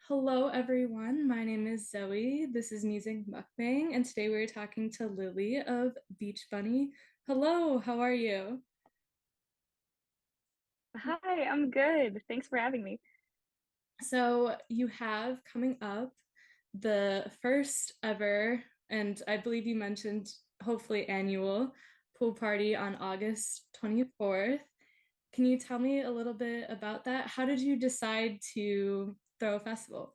Hello, everyone. My name is Zoe. This is Music Mukbang, and today we're talking to Lili of Beach Bunny. Hello, how are you? Hi, I'm good. Thanks for having me. So, you have coming up the first ever, and I believe you mentioned hopefully annual pool party on August 24th. Can you tell me a little bit about that? How did you decide to throw a festival?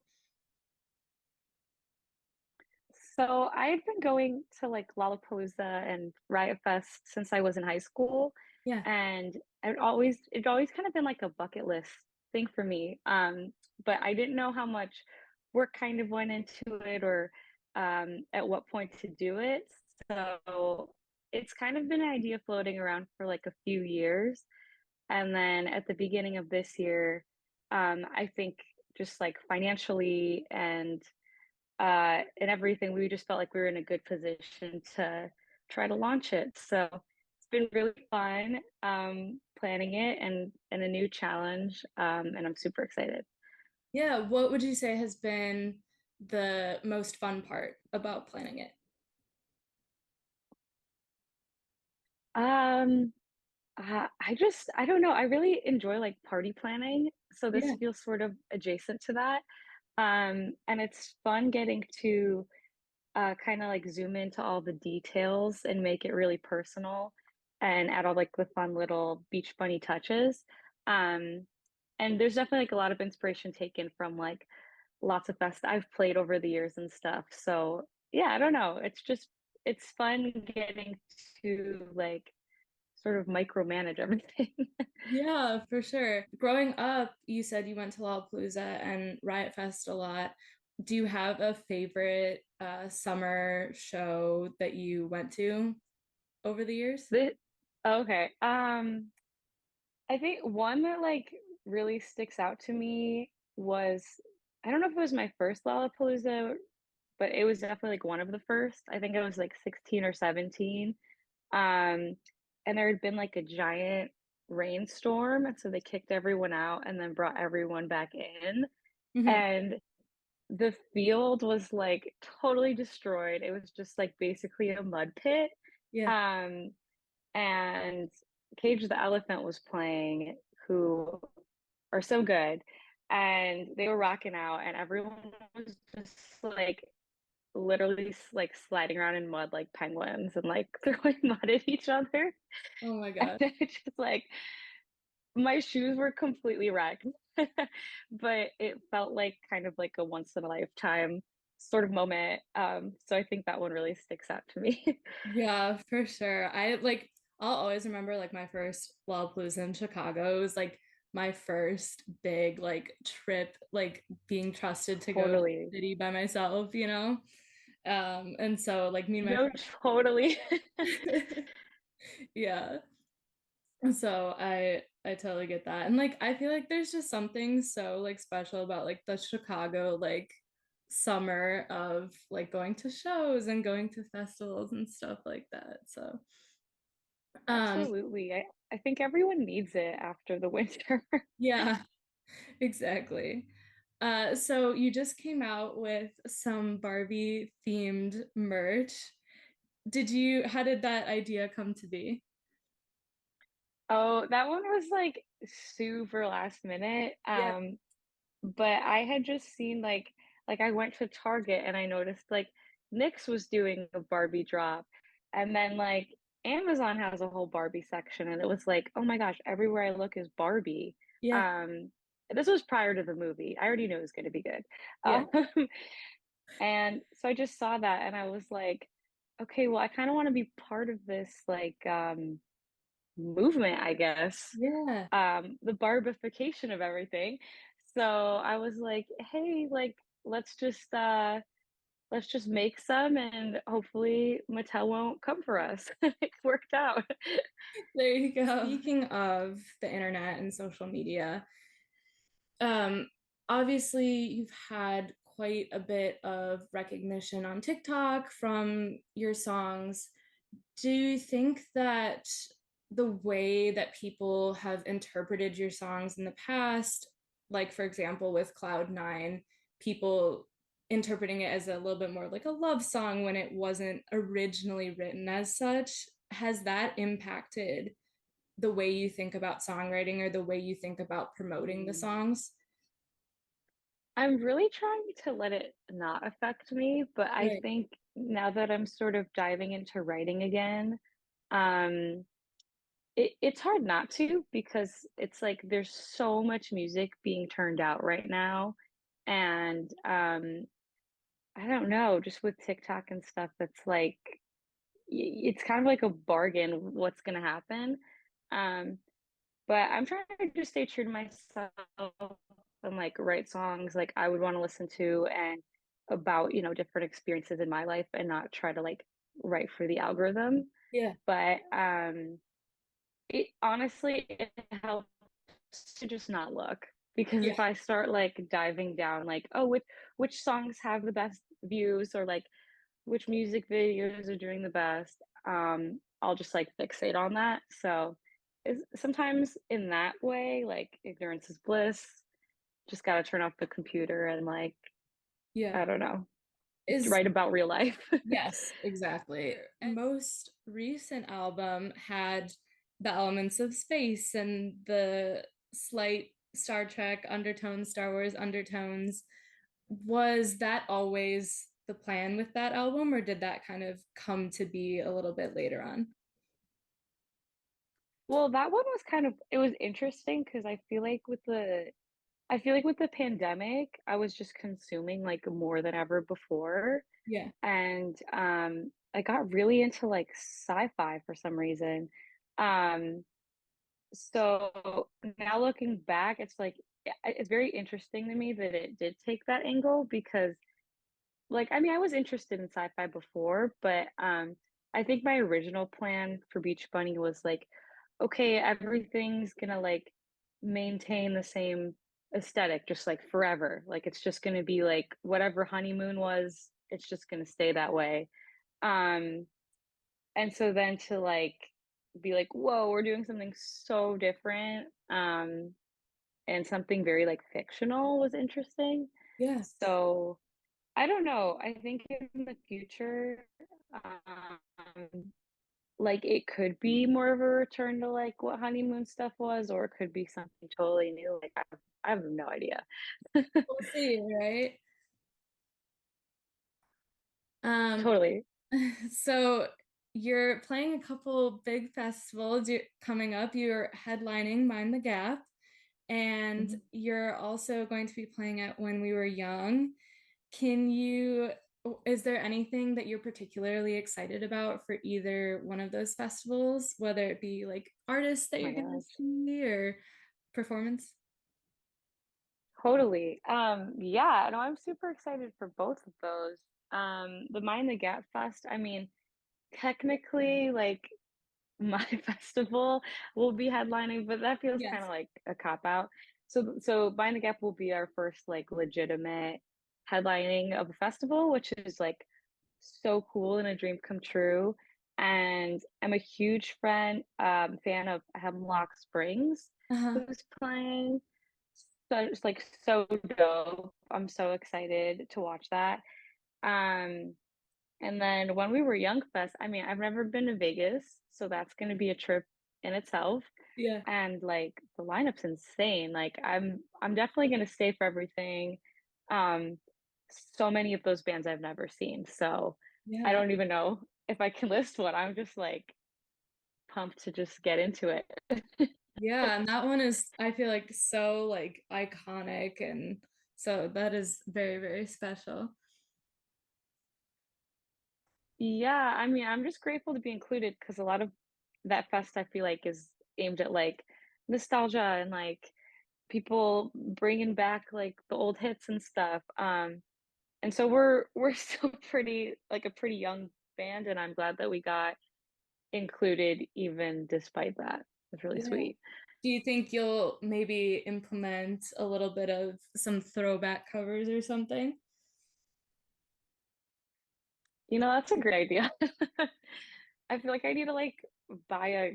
So I've been going to like Lollapalooza and Riot Fest since I was in high school, Yeah. and it always kind of been like a bucket list thing for me. But I didn't know how much work kind of went into it or at what point to do it. So it's kind of been an idea floating around for like a few years. And then at the beginning of this year, I think just like financially and everything, we just felt like we were in a good position to try to launch it. So it's been really fun planning it and a new challenge, and I'm super excited. Yeah, what would you say has been the most fun part about planning it? Um, I don't know. I really enjoy like party planning, so this Yeah. feels sort of adjacent to that. And it's fun getting to kind of like zoom into all the details and make it really personal and add all like the fun little beach bunny touches. Um, and there's definitely like a lot of inspiration taken from like lots of fest I've played over the years and stuff. So yeah, I don't know. It's fun getting to like sort of micromanage everything. Yeah, for sure. Growing up, you said you went to Lollapalooza and Riot Fest a lot. Do you have a favorite summer show that you went to over the years? The, okay. I think one that like really sticks out to me was I don't know if it was my first Lollapalooza, but it was definitely like one of the first. I think I was like 16 or 17. Um, and there had been like a giant rainstorm, and so they kicked everyone out and then brought everyone back in. Hmm. And the field was like totally destroyed. It was just like basically a mud pit. Yeah. Um, and Cage the Elephant was playing, who are so good. And they were rocking out, and everyone was just like literally like sliding around in mud like penguins and like throwing mud at each other. Oh my And God. it's just like my shoes were completely wrecked, but it felt like kind of like a once in a lifetime sort of moment. So I think that one really sticks out to me. Yeah, for sure. I'll always remember like my first Lollapalooza in Chicago. It was like my first big like trip, like being trusted to go to Totally. the city by myself, you know? And so like me and my No, totally. friends, yeah. So I totally get that. And like I feel like there's just something so like special about like the Chicago like summer of like going to shows and going to festivals and stuff like that. So um Absolutely. I think everyone needs it after the winter. yeah, exactly. So you just came out with some Barbie themed merch. How did that idea come to be? Oh, that one was like super last minute. Yeah. But I had just seen like I went to Target and I noticed like NYX was doing a Barbie drop, and then like Amazon has a whole Barbie section, and it was like, oh my gosh, everywhere I look is Barbie. Yeah. Um, this was prior to the movie. I already knew it was going to be good. Yeah. Um, and so I just saw that and I was like, okay, well, I kind of want to be part of this like movement, I guess, Yeah. the barbification of everything. So I was like, hey, like let's just make some and hopefully Mattel won't come for us. It worked out. There you go. Speaking of the internet and social media, um, obviously you've had quite a bit of recognition on TikTok from your songs. Do you think that the way that people have interpreted your songs in the past, like for example with Cloud Nine people interpreting it as a little bit more like a love song when it wasn't originally written as such. Has that impacted the way you think about songwriting or the way you think about promoting the songs? I'm really trying to let it not affect me, but I Right. think now that I'm sort of diving into writing again, um, it's hard not to because it's like there's so much music being turned out right now. And I don't know, just with TikTok and stuff, it's like it's kind of like a bargain what's going to happen. Um, but I'm trying to just stay true to myself and like write songs like I would want to listen to and about, different experiences in my life and not try to like write for the algorithm. Yeah. But it honestly it helps to just not look because Yeah. if I start like diving down like, oh, which songs have the best views or like which music videos are doing the best, I'll just like fixate on that. So sometimes in that way, like ignorance is bliss. Just gotta turn off the computer and like, Yeah. I don't know, Is write about real life. Yes, exactly. Most recent album had the elements of space and the slight Star Trek undertones, Star Wars undertones. Was that always the plan with that album, or did that kind of come to be a little bit later on? Well, that one was kind of it was interesting because I feel like with the pandemic, I was just consuming like more than ever before. Yeah. And I got really into like sci-fi for some reason. Um, so now looking back, it's like it's very interesting to me that it did take that angle because like, I mean, I was interested in sci-fi before, but I think my original plan for Beach Bunny was like, okay, everything's gonna like maintain the same aesthetic just like forever. Like it's just gonna be like whatever honeymoon was, it's just gonna stay that way. Um, and so then to like be like, whoa, we're doing something so different, and something very like fictional was interesting. Yeah. So I don't know. I think in the future, um, like it could be more of a return to like what honeymoon stuff was, or it could be something totally new. Like I have no idea. We'll see, right? Um, Totally. so you're playing a couple big festivals coming up. You're headlining Mind the Gap, and Mhm. you're also going to be playing at When We Were Young. Is there anything that you're particularly excited about for either one of those festivals, whether it be like artists that Oh my you're going to gosh. see or performance? Totally. Yeah, no, I'm super excited for both of those. The Mind the Gap Fest, I mean, technically, like my festival will be headlining, but that feels kind Yes. of like a cop out. So Bind the Gap will be our first like legitimate headlining of a festival, which is like so cool and a dream come true. And I'm a huge fan of Hemlock Springs, Uh-huh. who's playing. So it's like so dope. I'm so excited to watch that. Um, and then when we were Young Fest, I mean, I've never been to Vegas, so that's going to be a trip in itself. Yeah. And like the lineup's insane. Like I'm definitely going to stay for everything. Um, so many of those bands I've never seen. So I Yeah. don't even know if I can list one. I'm just like pumped to just get into it. Yeah, and that one is I feel like so like iconic, and so that is very, very special. Yeah, I mean, I'm just grateful to be included because a lot of that fest I feel like is aimed at like nostalgia and like people bringing back like the old hits and stuff. And so we're still pretty like a pretty young band, and I'm glad that we got included even despite that. It's really Yeah. sweet. Do you think you'll maybe implement a little bit of some throwback covers or something? You know, that's a great idea. I feel like I need to like buy a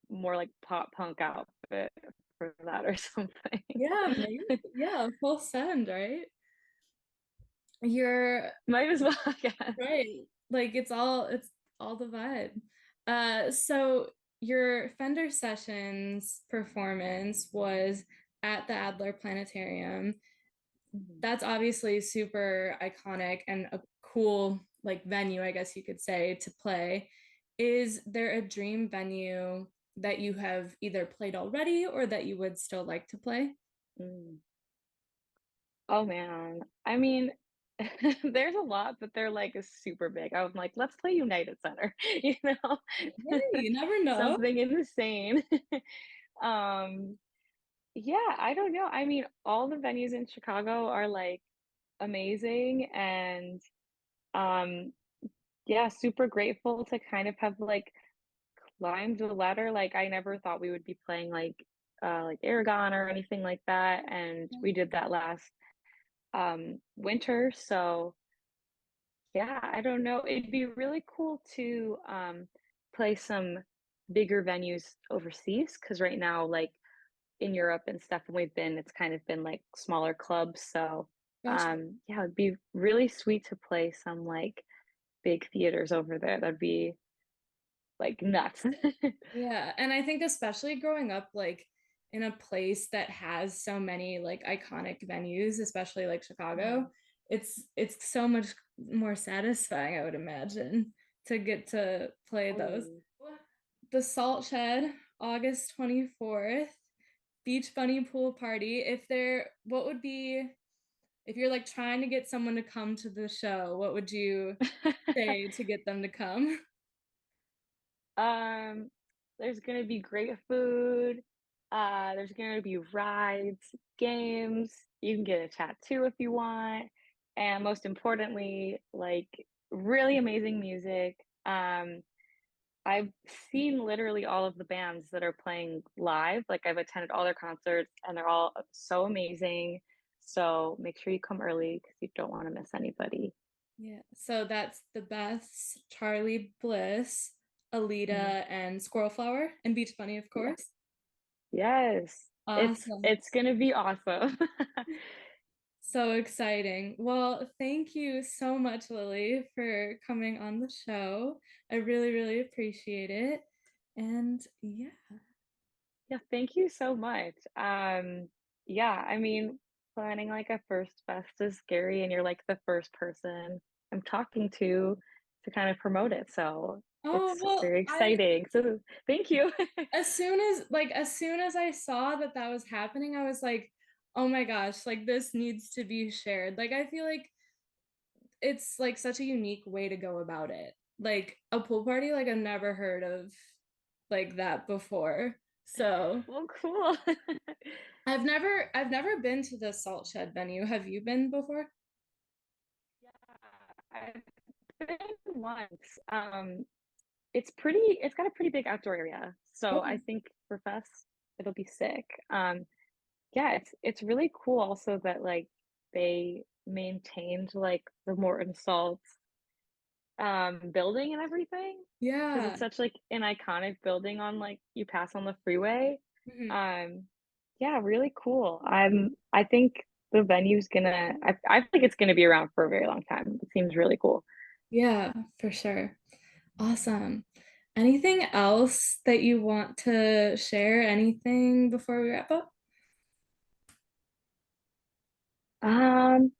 more like pop punk outfit for that or something. Yeah, maybe. Yeah, full send, right? You're Might as well, yeah. right. Like it's all the vibe. So your Fender Sessions performance was at the Adler Planetarium. Mhm. That's obviously super iconic and a cool like venue, I guess you could say, to play. Is there a dream venue that you have either played already or that you would still like to play? Mm. Oh man. I mean, there's a lot, but they're like super big. I'm like, let's play United Center, you know? Hey, you never know. Something insane. Um, yeah, I don't know. I mean, all the venues in Chicago are like amazing and um yeah, super grateful to kind of have like climbed the ladder. Like I never thought we would be playing like Aragon or anything like that. And we did that last winter. So yeah, I don't know. It'd be really cool to play some bigger venues overseas because right now, like in Europe and stuff, when we've been, it's kind of been like smaller clubs. So Gotcha. yeah, it'd be really sweet to play some like big theaters over there. That'd be like nuts. Yeah, and I think especially growing up like in a place that has so many like iconic venues, especially like Mhm. Chicago, it's so much more satisfying, I would imagine, to get to play those. Totally. The Salt Shed, August 24th, Beach Bunny Pool Party. What would be if you're like trying to get someone to come to the show, what would you say to get them to come? Um, there's gonna be great food. There's gonna be rides, games. You can get a tattoo if you want, and most importantly, like really amazing music. I've seen literally all of the bands that are playing live. Like I've attended all their concerts, and they're all so amazing. So make sure you come early because you don't want to miss anybody. Yeah, so that's the Beths, Charlie Bliss, Mhm. Alita, and Squirrel Flower, and Beach Bunny, of Yeah. course. Yes. Awesome. It's gonna be awesome. So exciting. Well, thank you so much, Lily, for coming on the show. I really, really appreciate it. And yeah, Yeah, thank you so much. Yeah, I mean, planning like a first fest is scary, and you're like the first person I'm talking to kind of promote it. So oh, it's well, very I exciting. So thank you. as soon as I saw that that was happening, I was like, oh my gosh, like this needs to be shared. Like I feel like it's like such a unique way to go about it. Like a pool party, like I've never heard of like that before. So Well, cool. I've never been to the Salt Shed venue. Have you been before? Yeah, I've been once. It's got a pretty big outdoor area. So I Okay. think for fest it'll be sick. Yeah, it's really cool also that like they maintained like the Morton Salt building and everything because Yeah. it's such like an iconic building on like you pass on the freeway. Mhm. Um yeah, really cool. I think the venue's gonna I think it's gonna be around for a very long time. It seems really cool. Yeah, for sure. Awesome. Anything else that you want to share? Anything before we wrap up? Um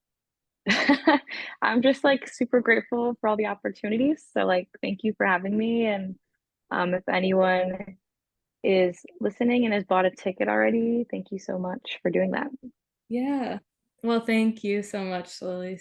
I'm just like super grateful for all the opportunities. So like thank you for having me and if anyone is listening and has bought a ticket already, thank you so much for doing that. Yeah. Well, thank you so much, Lily.